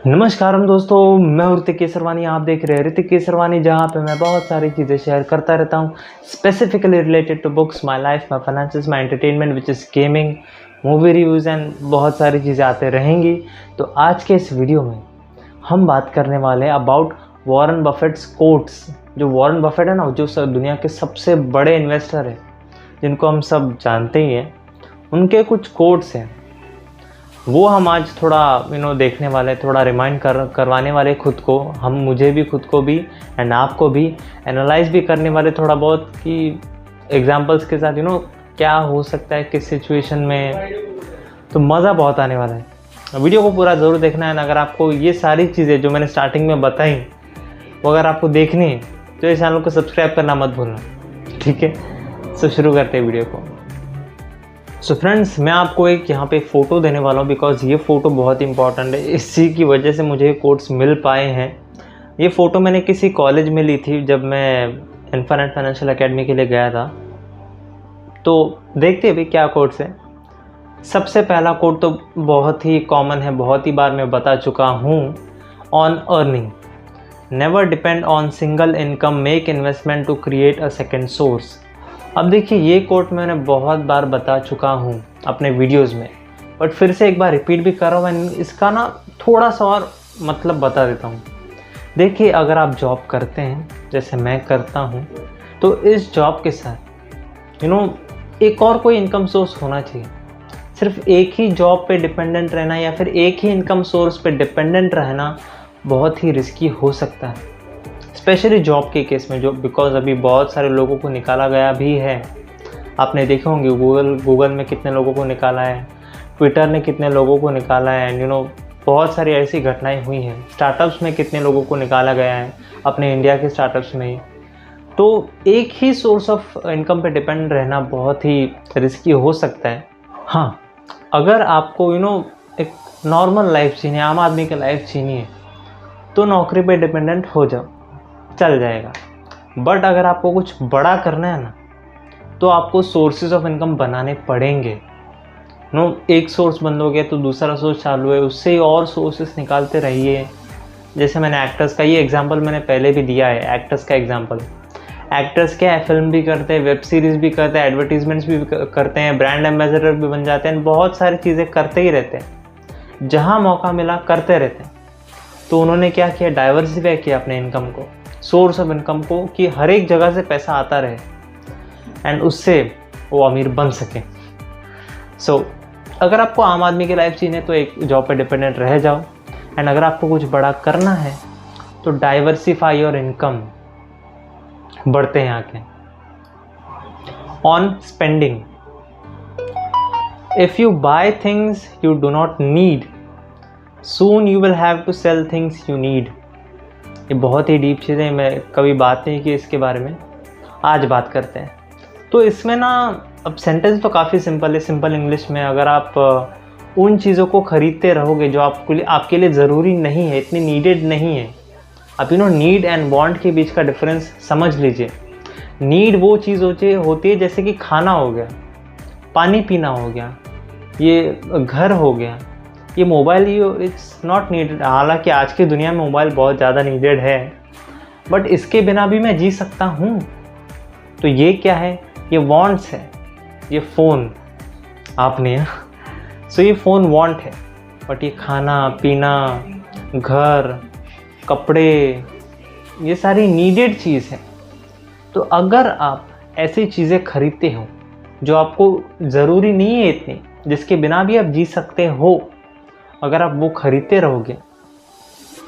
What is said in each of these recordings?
नमस्कार दोस्तों, मैं हूं ऋतिक केसरवानी। आप देख रहे हैं ऋतिक केसरवानी, जहां पे मैं बहुत सारी चीज़ें शेयर करता रहता हूं, specifically related to books, my life, my finances, my entertainment which is gaming, movie reviews and बहुत सारी चीज़ें आते रहेंगी। तो आज के इस वीडियो में हम बात करने वाले हैं अबाउट वॉरेन बफेट्स कोट्स। जो वॉरेन बफेट है ना, जो दुनिया के सबसे बड़े इन्वेस्टर है, जिनको हम सब जानते ही हैं, उनके कुछ कोट्स हैं, वो हम आज थोड़ा देखने वाले, थोड़ा रिमाइंड करवाने वाले खुद को, मुझे भी, खुद को भी एंड आपको भी एनालाइज भी करने वाले थोड़ा बहुत कि एग्जांपल्स के साथ क्या हो सकता है किस सिचुएशन में। तो मज़ा बहुत आने वाला है। वीडियो को पूरा ज़रूर देखना है। अगर आपको ये सारी चीज़ें जो मैंने स्टार्टिंग में बताई वो अगर आपको देखनी है तो इस चैनल को सब्सक्राइब करना मत भूलना, ठीक है। तो शुरू करते हैं वीडियो को। सो फ्रेंड्स, मैं आपको एक यहाँ पे फ़ोटो देने वाला हूँ बिकॉज़ ये फ़ोटो बहुत इंपॉर्टेंट है। इसी की वजह से मुझे कोट्स मिल पाए हैं। ये फ़ोटो मैंने किसी कॉलेज में ली थी जब मैं इन्फिनिट फाइनेंशियल एकेडमी के लिए गया था। तो देखते हैं भाई क्या कोट्स हैं। सबसे पहला कोट तो बहुत ही कॉमन है, बहुत ही बार मैं बता चुका हूँ। On earning, never depend on single income, make investment to create a second source. अब देखिए, ये कोट मैंने बहुत बार बता चुका हूँ अपने वीडियोस में, बट फिर से एक बार रिपीट भी कर रहा हूँ। मैं इसका थोड़ा सा और मतलब बता देता हूँ। देखिए, अगर आप जॉब करते हैं जैसे मैं करता हूँ, तो इस जॉब के साथ एक और कोई इनकम सोर्स होना चाहिए। सिर्फ एक ही जॉब पे डिपेंडेंट रहना या फिर एक ही इनकम सोर्स पे डिपेंडेंट रहना बहुत ही रिस्की हो सकता है, स्पेशली जॉब के केस में, जो बिकॉज अभी बहुत सारे लोगों को निकाला गया भी है। आपने देखे होंगे गूगल में कितने लोगों को निकाला है, ट्विटर ने कितने लोगों को निकाला है, एंड बहुत सारी ऐसी घटनाएं हुई हैं। स्टार्टअप्स में कितने लोगों को निकाला गया है, अपने इंडिया के स्टार्टअप्स में ही। तो एक ही सोर्स ऑफ इनकम पे डिपेंड रहना बहुत ही रिस्की हो सकता है। हाँ, अगर आपको एक नॉर्मल लाइफ जीनी है, आम आदमी की लाइफ जीनी है, तो नौकरी पे डिपेंडेंट हो जाओ, चल जाएगा। बट अगर आपको कुछ बड़ा करना है ना, तो आपको सोर्सेज ऑफ इनकम बनाने पड़ेंगे। एक सोर्स बंद हो गया तो दूसरा सोर्स चालू है, उससे और सोर्सेस निकालते रहिए। जैसे मैंने एक्टर्स का ये एग्जांपल मैंने पहले भी दिया है। एक्टर्स का एग्जांपल, एक्टर्स क्या है, फिल्म भी करते हैं, वेब सीरीज़ भी करते हैं, एडवर्टीजमेंट्स भी करते हैं, ब्रांड एम्बेसडर भी बन जाते हैं, बहुत सारी चीज़ें करते ही रहते हैं। जहाँ मौका मिला करते रहते हैं। तो उन्होंने क्या किया, डाइवर्सिफाई किया अपने इनकम को, सोर्स ऑफ इनकम को, कि हर एक जगह से पैसा आता रहे एंड उससे वो अमीर बन सके। सो अगर आपको आम आदमी की लाइफ जीने तो एक जॉब पे डिपेंडेंट रह जाओ, एंड अगर आपको कुछ बड़ा करना है तो डाइवर्सिफाई योर इनकम। बढ़ते हैं आगे। On spending, if you buy things you do not need, soon you will have to sell things you need. ये बहुत ही डीप चीज़ें, मैं कभी बात नहीं की इसके बारे में, आज बात करते हैं। तो इसमें अब सेंटेंस तो काफ़ी सिंपल है, सिंपल इंग्लिश में। अगर आप उन चीज़ों को ख़रीदते रहोगे जो आपके लिए ज़रूरी नहीं है, इतनी नीडेड नहीं है। अब नीड एंड वांट के बीच का डिफरेंस समझ लीजिए। नीड वो चीज़ होती है जैसे कि खाना हो गया, पानी पीना हो गया, ये घर हो गया, ये मोबाइल, ये इट्स नॉट नीडेड। हालांकि आज की दुनिया में मोबाइल बहुत ज़्यादा नीडेड है, बट इसके बिना भी मैं जी सकता हूँ। तो ये क्या है, ये वांट्स है। ये फ़ोन आपने सो ये फ़ोन वांट है, बट ये खाना पीना, घर, कपड़े, ये सारी नीडेड चीज़ है। तो अगर आप ऐसी चीज़ें खरीदते हो जो आपको ज़रूरी नहीं है इतनी, जिसके बिना भी आप जी सकते हो, अगर आप वो खरीदते रहोगे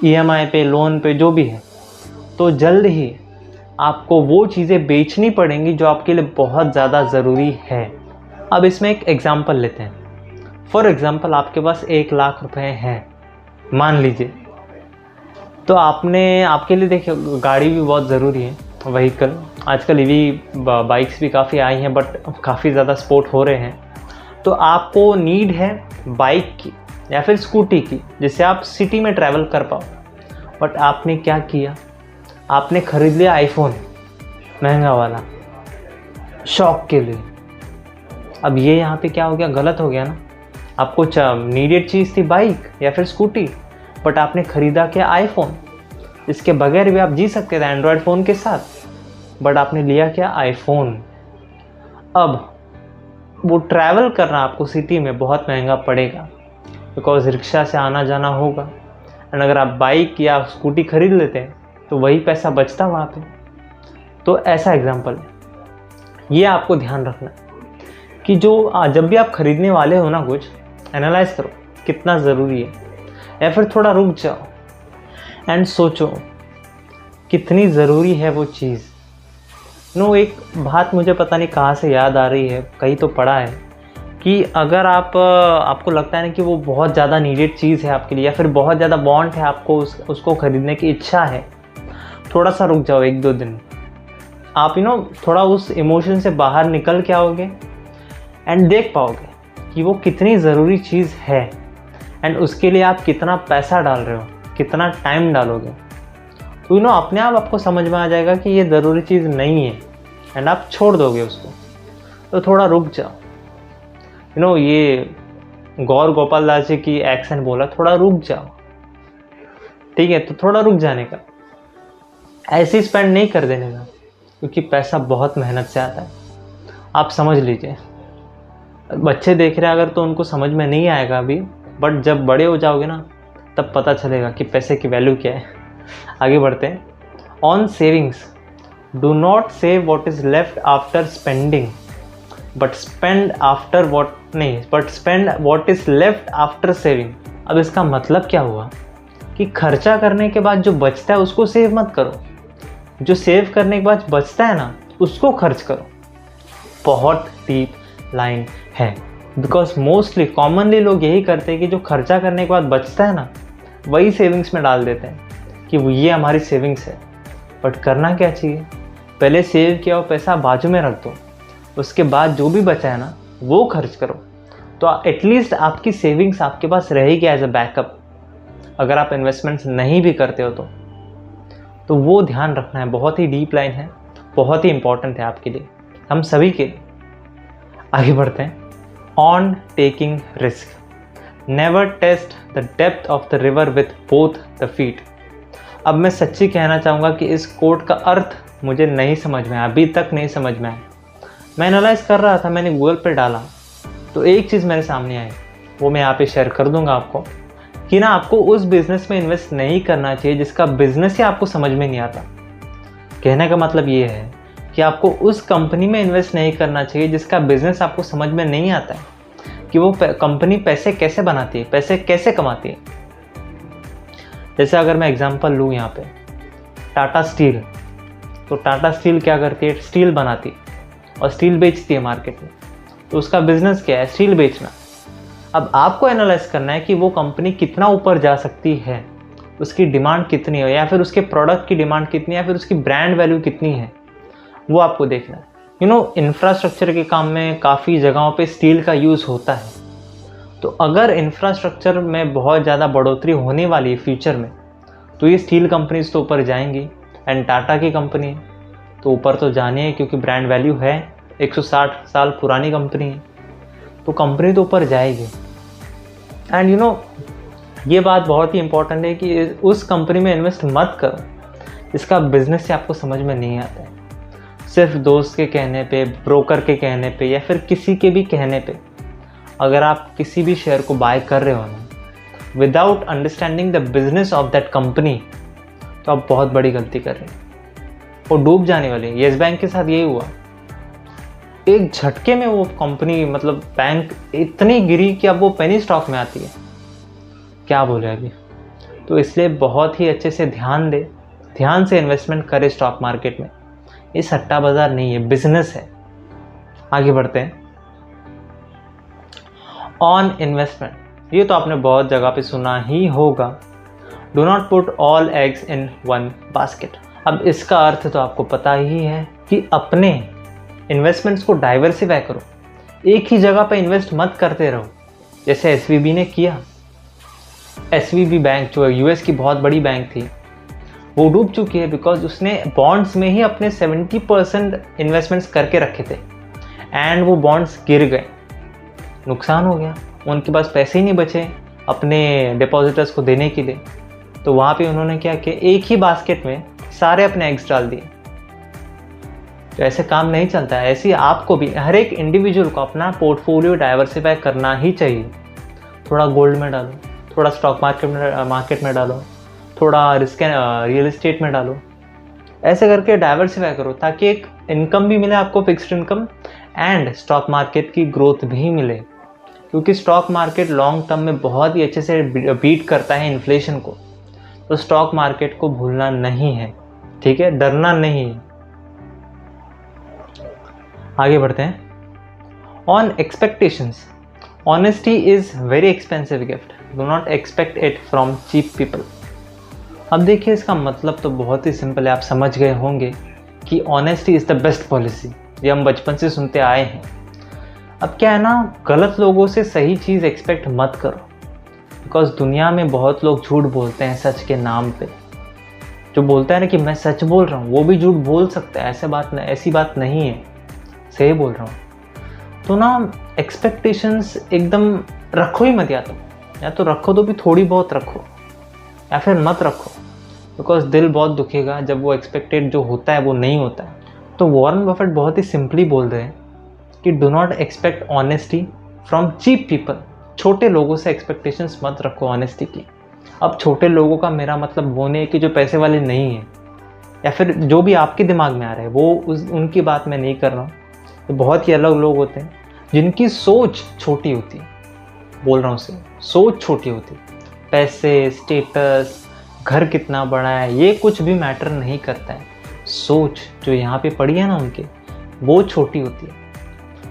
EMI पे, लोन पे, जो भी है, तो जल्द ही आपको वो चीज़ें बेचनी पड़ेंगी जो आपके लिए बहुत ज़्यादा ज़रूरी है। अब इसमें एक एग्ज़ाम्पल लेते हैं। फॉर एग्ज़ाम्पल, आपके पास 1 लाख रुपए हैं, मान लीजिए। तो आपके लिए देखिए, गाड़ी भी बहुत ज़रूरी है, व्हीकल। आजकल EV बाइक्स भी काफ़ी आई हैं, बट काफ़ी ज़्यादा स्पोर्ट हो रहे हैं। तो आपको नीड है बाइक की या फिर स्कूटी की, जिससे आप सिटी में ट्रैवल कर पाओ। बट आपने क्या किया, आपने ख़रीद लिया आईफोन, महंगा वाला, शौक के लिए। अब ये यहाँ पे क्या हो गया, गलत हो गया ना। आपको नीडेड चीज़ थी बाइक या फिर स्कूटी, बट आपने ख़रीदा क्या? आईफोन। इसके बगैर भी आप जी सकते थे एंड्रॉयड फ़ोन के साथ, बट आपने लिया क्या? आईफोन। अब वो ट्रैवल करना आपको सिटी में बहुत महंगा पड़ेगा, बिकॉज़ रिक्शा से आना जाना होगा। एंड अगर आप बाइक या स्कूटी खरीद लेते हैं तो वही पैसा बचता वहाँ पे। तो ऐसा एग्जांपल है। ये आपको ध्यान रखना कि जो जब भी आप खरीदने वाले हो ना कुछ, एनालाइज करो कितना ज़रूरी है, या फिर थोड़ा रुक जाओ एंड सोचो कितनी ज़रूरी है वो चीज़। एक बात मुझे पता नहीं कहाँ से याद आ रही है, कहीं तो पढ़ा है कि अगर आपको लगता है ना कि वो बहुत ज़्यादा नीडेड चीज़ है आपके लिए, या फिर बहुत ज़्यादा वांट है आपको, उसको ख़रीदने की इच्छा है, थोड़ा सा रुक जाओ 1-2 दिन। आप थोड़ा उस इमोशन से बाहर निकल के आओगे एंड देख पाओगे कि वो कितनी ज़रूरी चीज़ है, एंड उसके लिए आप कितना पैसा डाल रहे हो, कितना टाइम डालोगे। तो अपने आप आपको समझ में आ जाएगा कि ये ज़रूरी चीज़ नहीं है, एंड आप छोड़ दोगे उसको। तो थोड़ा रुक जाओ। ये गौर गोपाल दास जी की एक्शन बोला, थोड़ा रुक जाओ, ठीक है? तो थोड़ा रुक जाने का, ऐसे ही स्पेंड नहीं कर देने का, क्योंकि पैसा बहुत मेहनत से आता है। आप समझ लीजिए, बच्चे देख रहे हैं अगर तो उनको समझ में नहीं आएगा अभी, बट जब बड़े हो जाओगे ना तब पता चलेगा कि पैसे की वैल्यू क्या है। आगे बढ़ते हैं। On savings, do not save what is left after spending, but spend what is left after saving. अब इसका मतलब क्या हुआ कि खर्चा करने के बाद जो बचता है उसको सेव मत करो, जो सेव करने के बाद बचता है ना उसको खर्च करो। बहुत डीप लाइन है, बिकॉज मोस्टली कॉमनली लोग यही करते हैं कि जो खर्चा करने के बाद बचता है ना वही सेविंग्स में डाल देते हैं कि वो ये हमारी सेविंग्स है। बट करना क्या चाहिए, पहले सेव किया हुआ पैसा बाजू में रख दो, उसके बाद जो भी बचा है ना वो खर्च करो। तो एटलीस्ट आपकी सेविंग्स आपके पास रहेगी एज अ बैकअप, अगर आप इन्वेस्टमेंट्स नहीं भी करते हो तो वो ध्यान रखना है। बहुत ही डीप लाइन है, बहुत ही इंपॉर्टेंट है आपके लिए, हम सभी के लिए। आगे बढ़ते हैं। On taking risk, never test the depth of the river with both the feet. अब मैं सच्ची कहना चाहूँगा कि इस कोट का अर्थ मुझे नहीं समझ में आया, अभी तक नहीं समझ में आया। मैं एनालाइज कर रहा था, मैंने गूगल पे डाला तो एक चीज़ मेरे सामने आई, वो मैं यहाँ पे शेयर कर दूंगा आपको, कि ना आपको उस बिज़नेस में इन्वेस्ट नहीं करना चाहिए जिसका बिज़नेस ही आपको समझ में नहीं आता। कहने का मतलब ये है कि आपको उस कंपनी में इन्वेस्ट नहीं करना चाहिए जिसका बिज़नेस आपको समझ में नहीं आता है कि वो कंपनी पैसे कैसे बनाती है, पैसे कैसे कमाती है। जैसे अगर मैं एग्जांपल लूँ यहाँ पे, टाटा स्टील, तो टाटा स्टील क्या करती है? स्टील बनाती है और स्टील बेचती है मार्केट में। तो उसका बिज़नेस क्या है? स्टील बेचना। अब आपको एनालाइज करना है कि वो कंपनी कितना ऊपर जा सकती है, उसकी डिमांड कितनी है, या फिर उसके प्रोडक्ट की डिमांड कितनी है, या फिर उसकी ब्रांड वैल्यू कितनी है, वो आपको देखना है। इंफ्रास्ट्रक्चर के काम में काफ़ी जगहों पे स्टील का यूज़ होता है। तो अगर इंफ्रास्ट्रक्चर में बहुत ज़्यादा बढ़ोतरी होने वाली है फ्यूचर में, तो ये स्टील कंपनीज तो ऊपर जाएंगी। एंड टाटा की कंपनी तो ऊपर तो जानी है, क्योंकि ब्रांड वैल्यू है, 160 साल पुरानी कंपनी है, तो कंपनी तो ऊपर जाएगी। एंड ये बात बहुत ही इंपॉर्टेंट है कि उस कंपनी में इन्वेस्ट मत करो इसका बिजनेस से आपको समझ में नहीं आता है। सिर्फ दोस्त के कहने पे, ब्रोकर के कहने पे, या फिर किसी के भी कहने पे अगर आप किसी भी शेयर को बाय कर रहे हो ना, without understanding the business of that company, तो आप बहुत बड़ी गलती कर रहे हैं और डूब जाने वाले हैं। येस बैंक के साथ यही हुआ, एक झटके में वो कंपनी, मतलब बैंक इतनी गिरी कि अब वो पेनी स्टॉक में आती है। क्या बोले अभी। तो इसलिए बहुत ही अच्छे से ध्यान से इन्वेस्टमेंट करें स्टॉक मार्केट में। ये सट्टा बाजार नहीं है, बिजनेस है। आगे बढ़ते हैं। ऑन इन्वेस्टमेंट, ये तो आपने बहुत जगह पे सुना ही होगा, do not put all eggs in one basket. अब इसका अर्थ तो आपको पता ही है कि अपने इन्वेस्टमेंट्स को डाइवर्सिफाई करो, एक ही जगह पे इन्वेस्ट मत करते रहो, जैसे एसवीबी ने किया। एसवीबी बैंक जो यूएस की बहुत बड़ी बैंक थी, वो डूब चुकी है बिकॉज उसने बॉन्ड्स में ही अपने 70% इन्वेस्टमेंट्स करके रखे थे एंड वो बॉन्ड्स गिर गए, नुकसान हो गया, उनके पास पैसे ही नहीं बचे अपने डिपॉजिटर्स को देने के लिए। तो वहाँ पे उन्होंने क्या किया, एक ही बास्केट में सारे अपने एग्स डाल दिए। तो ऐसे काम नहीं चलता है। ऐसे ही आपको भी, हर एक इंडिविजुअल को अपना पोर्टफोलियो डाइवर्सिफाई करना ही चाहिए। थोड़ा गोल्ड में डालो, थोड़ा स्टॉक मार्केट में डालो, थोड़ा रियल एस्टेट में डालो। ऐसे करके डाइवर्सिफाई करो ताकि एक इनकम भी मिले आपको, fixed income, and stock market की ग्रोथ भी मिले। क्योंकि स्टॉक मार्केट लॉन्ग टर्म में बहुत ही अच्छे से बीट करता है इन्फ्लेशन को। तो स्टॉक मार्केट को भूलना नहीं है, ठीक है, डरना नहीं है। आगे बढ़ते हैं। On expectations, honesty is very expensive gift, do not expect it from cheap people. अब देखिए, इसका मतलब तो बहुत ही सिंपल है, आप समझ गए होंगे कि honesty is the best policy. ये हम बचपन से सुनते आए हैं। अब क्या है ना, गलत लोगों से सही चीज़ एक्सपेक्ट मत करो, बिकॉज दुनिया में बहुत लोग झूठ बोलते हैं सच के नाम पे। जो बोलता है ना कि मैं सच बोल रहा हूँ, वो भी झूठ बोल सकता है, ऐसी बात नहीं है, सही बोल रहा हूँ। तो ना एक्सपेक्टेशंस एकदम रखो ही मत, या तो रखो तो भी थोड़ी बहुत रखो, या फिर मत रखो, बिकॉज दिल बहुत दुखेगा जब वो एक्सपेक्टेड जो होता है वो नहीं होता है। तो वॉरेन बफेट बहुत ही सिंपली बोल रहे हैं कि do not expect honesty from cheap people. छोटे लोगों से एक्सपेक्टेशंस मत रखो ऑनेस्टी की। अब छोटे लोगों का मेरा मतलब वो नहीं है कि जो पैसे वाले नहीं हैं, या फिर जो भी आपके दिमाग में आ रहा है वो उनकी बात मैं नहीं कर रहा हूँ। तो बहुत ही अलग लोग होते हैं जिनकी सोच छोटी होती है, बोल रहा हूँ उसे, सोच छोटी होती है। पैसे, स्टेटस, घर कितना बड़ा है, ये कुछ भी मैटर नहीं करता है। सोच जो यहाँ पे पड़ी है ना उनके, वो छोटी होती है।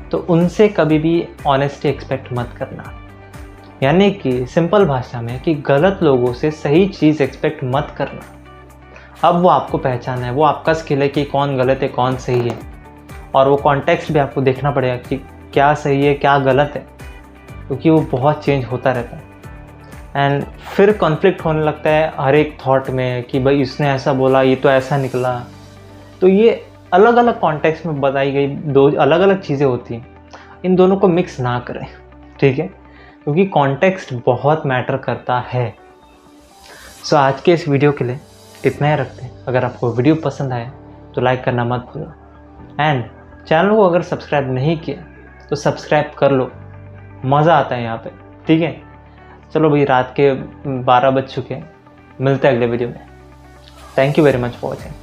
तो उनसे कभी भी ऑनेस्टी एक्सपेक्ट मत करना। यानी कि सिंपल भाषा में कि गलत लोगों से सही चीज़ एक्सपेक्ट मत करना। अब वो आपको पहचाना है, वो आपका स्किल है कि कौन गलत है कौन सही है, और वो कॉन्टेक्स्ट भी आपको देखना पड़ेगा कि क्या सही है क्या गलत है, क्योंकि वो बहुत चेंज होता रहता है। एंड फिर कॉन्फ्लिक्ट होने लगता है हर एक थॉट में कि भाई इसने ऐसा बोला, ये तो ऐसा निकला। तो ये अलग अलग कॉन्टेक्स्ट में बताई गई दो अलग अलग चीज़ें होती हैं, इन दोनों को मिक्स ना करें, ठीक है, क्योंकि कॉन्टेक्स्ट बहुत मैटर करता है। सो आज के इस वीडियो के लिए इतना ही रखते हैं। अगर आपको वीडियो पसंद आए तो लाइक करना मत भूलो, एंड चैनल को अगर सब्सक्राइब नहीं किया तो सब्सक्राइब कर लो, मज़ा आता है यहाँ पे, ठीक है। चलो भाई, रात के 12 बज चुके हैं, मिलते हैं अगले वीडियो में। Thank you very much for watching.